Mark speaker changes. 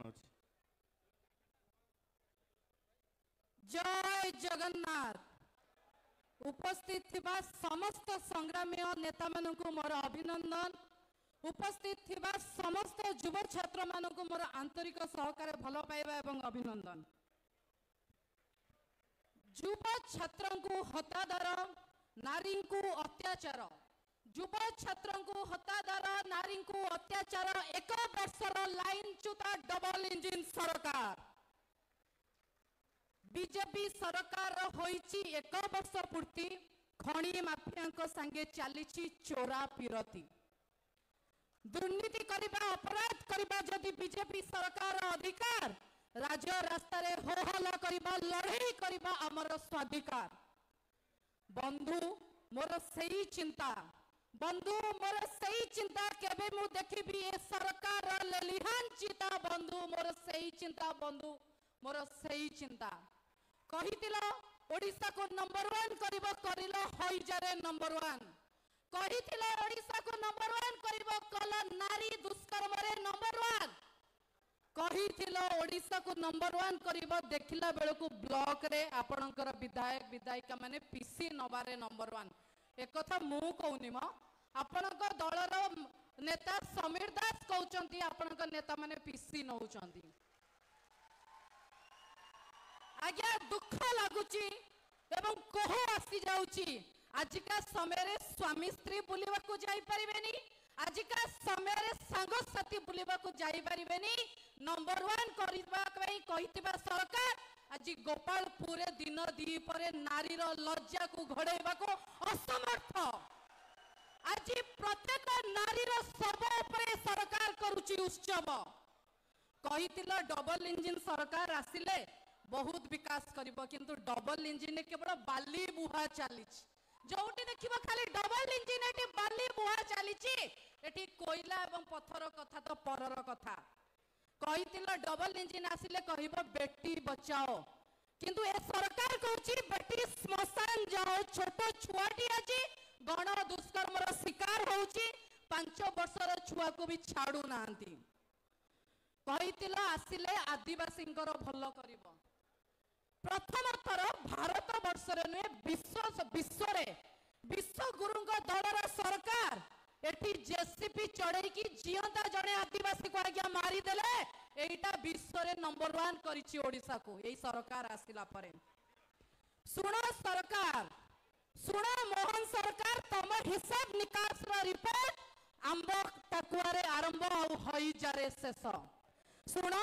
Speaker 1: चाहूँ।
Speaker 2: जय जगन्नाथ। उपस्थित थिबा समस्त संग्रामी नेता मानकु मोर अभिनंदन। उपस्थित थिबा समस्त युवा छात्र मानकु मोर आंतरिक सहकार भल पाइबा एवं अभिनंदन। युवा छात्र को हतादर नारी को अत्याचार, युवा छात्र को हतादर नारी को अत्याचार 1 वर्षर लाइन चुता डबल इंजिन सरकार बीजेपी सरकार होईची 1 वर्ष पूर्ति खणी माफिया संगे चली चोरा पिरती दुर्नीति करबा अपराध करबा जदि बीजेपी सरकार अधिकार राज्य रास्ता रे हो हल्ला करबा लड़ाई करबा हमर स्वाधिकार। बंधु मोर सही चिंता, बंधु मोर सही चिंता केबे मु देखिबी ए सरकार लेलिहान चिता। बंधु मोर सही चिंता, बंधु मोर सही चिंता। कहितिलो ओडिसा को नंबर 1 करिबो, करिलो हइजारे नंबर 1। कहितिलो ओडिसा को नंबर 1 करिबो, कल नारी दुष्कर्म रे नंबर 1। कहितिलो ओडिसा को नंबर 1 करिबो, देखिला बेलको ब्लॉक रे आपणकर विधायक विधायिका माने पीसी नबारे नंबर 1। एक कथा मु कहूनी म, आपणक दलर नेता समीर दास कहउचंती आपणक नेता माने पीसी नउचंती। आज्ञा दुख लगुची एवं कोह आसी जाउची। आजिका समय रे स्वामी स्त्री बुलिबा को जाई परिबेनी, आजिका समय रे संग साथी बुलिबा को जाई परिबेनी। नंबर 1 करबा कई कहितबा सरकार आज गोपालपुर दिन दी परे नारी रो लज्जा को घोड़ेबा को असमर्थ। आज प्रत्येक नारी रो सब ऊपर सरकार करूची उत्सव। कहितिलो डबल इंजिन सरकार आसिले बहुत विकास करिबो, किंतु डबल इंजिन केवल बाली बुहा चलीच। जोटी देखिबो खाली डबल इंजिन एटी बाली बुहा चलीची, एटी कोयला एवं पत्थर कथा तो परर कथा। कहितिलो डबल इंजिन आसिले कहिबो बेटी बचाओ, किंतु ए सरकार कहूची बेटी स्मशान जाओ। छोट छुआटी आजी गण दुष्कर्म रो शिकार होउची, 5 वर्षर छुआ को भी छाड़ू नांती। कहितिलो आसिले आदिवासी भल करिबो। प्रथम थर भारत वर्ष विश्व गुरु दलर सरकार एटी जेसीपी चढ़ई की जियंता जड़े आदिवासी को आज्ञा मारिदेले। एटा विश्व रे नंबर 1 करिछि ओडिसा को यही सरकार आसिला परे। सुनो सरकार, सुनो मोहन सरकार, तम हिसाब निकास रो रिपोर्ट आंब टाकुआरे आरंभ और हई जारे शेष। सुनो